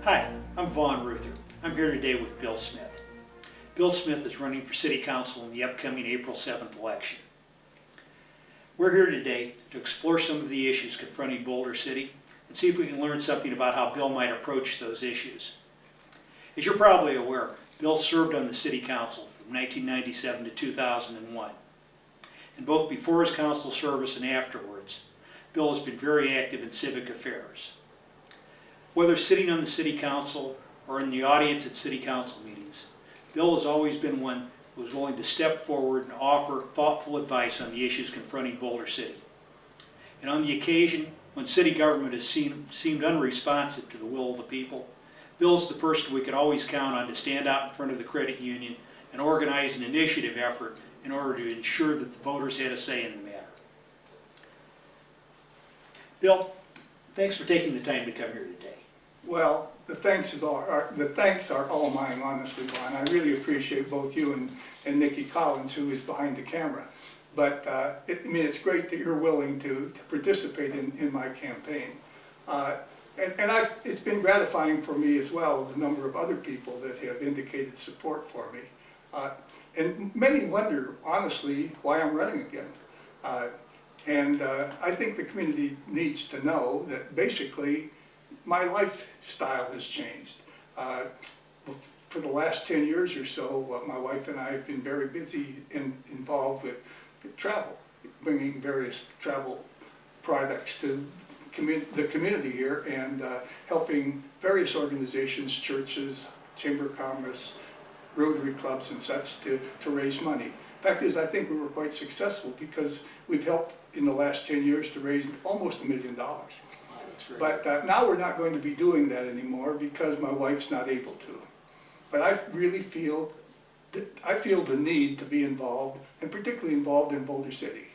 Hi, I'm Vaughn Ruther. I'm here today with Bill Smith. Bill Smith is running for City Council in the upcoming April 7th election. We're here today to explore some of the issues confronting Boulder City and see if we can learn something about how Bill might approach those issues. As you're probably aware, Bill served on the City Council from 1997 to 2001. And both before his council service and afterwards, Bill has been very active in civic affairs. Whether sitting on the City Council or in the audience at City Council meetings, Bill has always been one who was willing to step forward and offer thoughtful advice on the issues confronting Boulder City. And on the occasion when city government has seemed unresponsive to the will of the people, Bill's the person we could always count on to stand out in front of the credit union and organize an initiative effort in order to ensure that the voters had a say in the matter. Bill, thanks for taking the time to come here today. Well, the thanks are all mine, honestly, Vaughn. I really appreciate both you and Nikki Collins, who is behind the camera. But it's great that you're willing to participate in my campaign. It's been gratifying for me as well, the number of other people that have indicated support for me. And many wonder, honestly, why I'm running again. I think the community needs to know that basically my lifestyle has changed. For the last 10 years or so, my wife and I have been very busy and involved with travel, bringing various travel products to the community here and helping various organizations, churches, Chamber of Commerce, Rotary clubs and such to raise money. Fact is, I think we were quite successful because we've helped in the last 10 years to raise almost $1 million. But now we're not going to be doing that anymore because my wife's not able to. But I really feel the need to be involved, and particularly involved in Boulder City.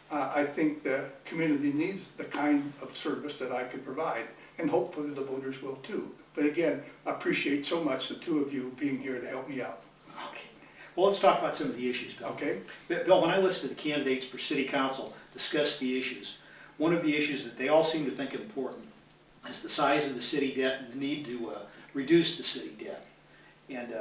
I think the community needs the kind of service that I could provide, and hopefully the voters will too. But again, I appreciate so much the two of you being here to help me out. Okay. Well, let's talk about some of the issues, Bill. Okay. Bill, when I listened to the candidates for City Council discuss the issues, one of the issues that they all seem to think important is the size of the city debt and the need to reduce the city debt. And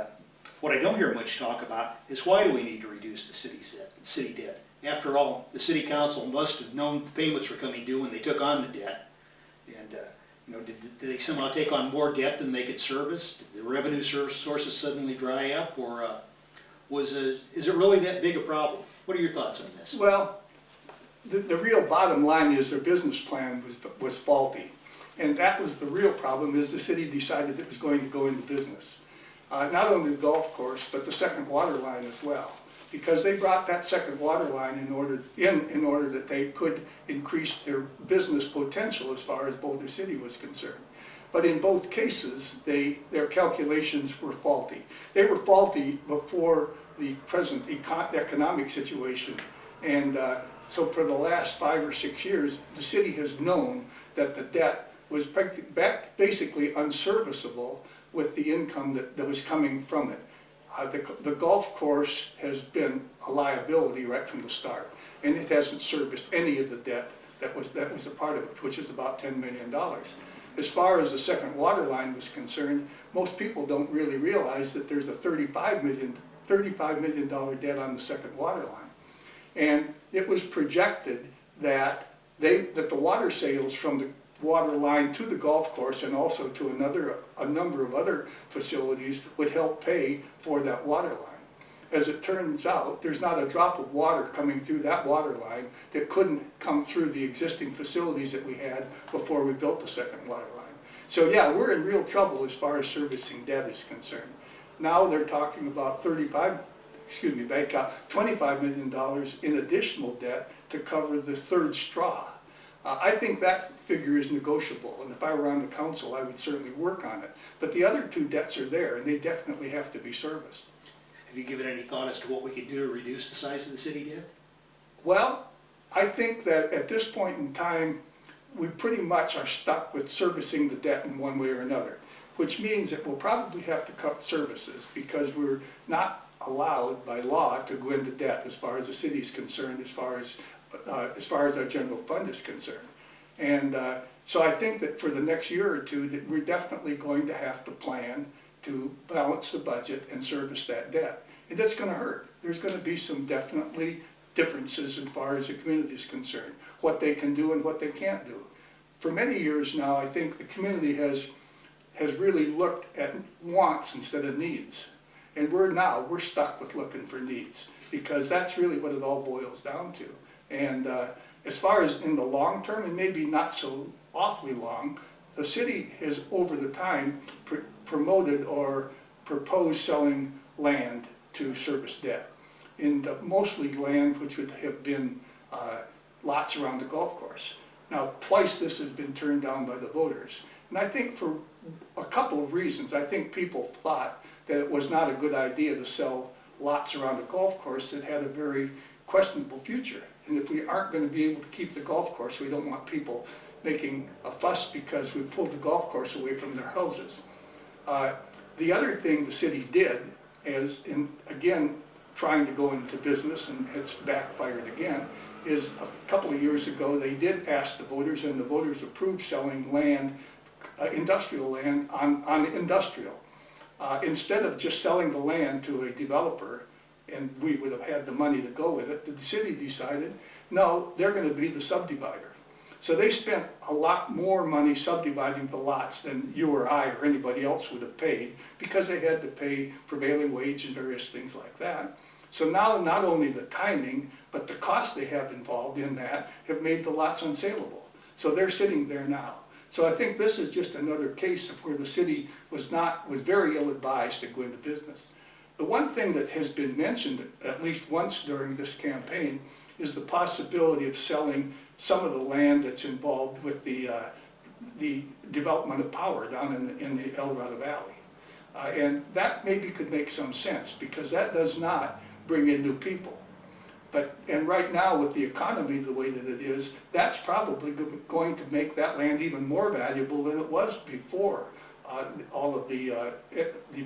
what I don't hear much talk about is why do we need to reduce the city debt? After all, the City Council must have known payments were coming due when they took on the debt. And did they somehow take on more debt than they could service? Did the revenue sources suddenly dry up, or is it really that big a problem? What are your thoughts on this? Well, the real bottom line is their business plan was faulty. And that was the real problem, is the city decided it was going to go into business. Not only the golf course, but the second water line as well. Because they brought that second water line in order that they could increase their business potential as far as Boulder City was concerned. But in both cases, their calculations were faulty. They were faulty before the present economic situation. And so for the last 5 or 6 years, the city has known that the debt was basically unserviceable with the income that was coming from it. The golf course has been a liability right from the start, and it hasn't serviced any of the debt that was a part of it, which is about $10 million. As far as the second water line was concerned, most people don't really realize that there's a $35 million debt on the second water line. And it was projected that the water sales from the water line to the golf course and also to a number of other facilities would help pay for that water line. As it turns out, there's not a drop of water coming through that water line that couldn't come through the existing facilities that we had before we built the second water line. So yeah, we're in real trouble as far as servicing debt is concerned. Now they're talking about $25 million in additional debt to cover the third straw. I think that figure is negotiable, and if I were on the council, I would certainly work on it. But the other two debts are there, and they definitely have to be serviced. Have you given any thought as to what we could do to reduce the size of the city debt? Well, I think that at this point in time, we pretty much are stuck with servicing the debt in one way or another, which means that we'll probably have to cut services because we're not allowed by law to go into debt as far as the city is concerned, as far as our general fund is concerned. And so I think that for the next year or two, that we're definitely going to have to plan to balance the budget and service that debt. And that's gonna hurt. There's gonna be some definitely differences as far as the community is concerned, what they can do and what they can't do. For many years now, I think the community has really looked at wants instead of needs. And we're stuck with looking for needs, because that's really what it all boils down to. And as far as in the long term, and maybe not so awfully long, the city has over the time promoted or proposed selling land to service debt. In mostly land which would have been lots around the golf course. Now, twice this has been turned down by the voters. And I think for a couple of reasons. I think people thought that it was not a good idea to sell lots around a golf course that had a very questionable future. And if we aren't going to be able to keep the golf course, we don't want people making a fuss because we pulled the golf course away from their houses. The other thing the city did is, again, trying to go into business, and it's backfired again, is a couple of years ago they did ask the voters, and the voters approved selling land, industrial land on industrial. Instead of just selling the land to a developer, and we would have had the money to go with it, the city decided, no, they're going to be the subdivider. So they spent a lot more money subdividing the lots than you or I or anybody else would have paid, because they had to pay prevailing wage and various things like that. So now not only the timing, but the costs they have involved in that have made the lots unsaleable. So they're sitting there now. So I think this is just another case of where the city was very ill-advised to go into business. The one thing that has been mentioned at least once during this campaign is the possibility of selling some of the land that's involved with the development of power down in the El Dorado Valley. And that maybe could make some sense, because that does not bring in new people. And right now, with the economy the way that it is, that's probably going to make that land even more valuable than it was before all of the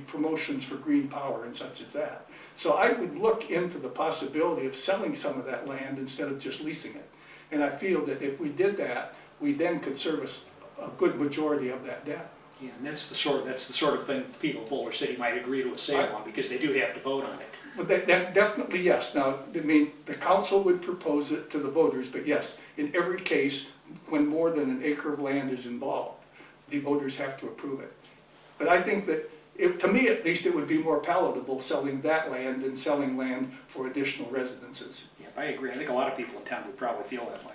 promotions for green power and such as that. So I would look into the possibility of selling some of that land instead of just leasing it. And I feel that if we did that, we then could service a good majority of that debt. Yeah, and that's the sort of thing people of Boulder City might agree to a sale on, because they do have to vote on it. But that definitely, yes. Now, I mean, the council would propose it to the voters, but yes, in every case, when more than an acre of land is involved, the voters have to approve it. But I think that, to me at least, it would be more palatable selling that land than selling land for additional residences. Yeah, I agree. I think a lot of people in town would probably feel that way.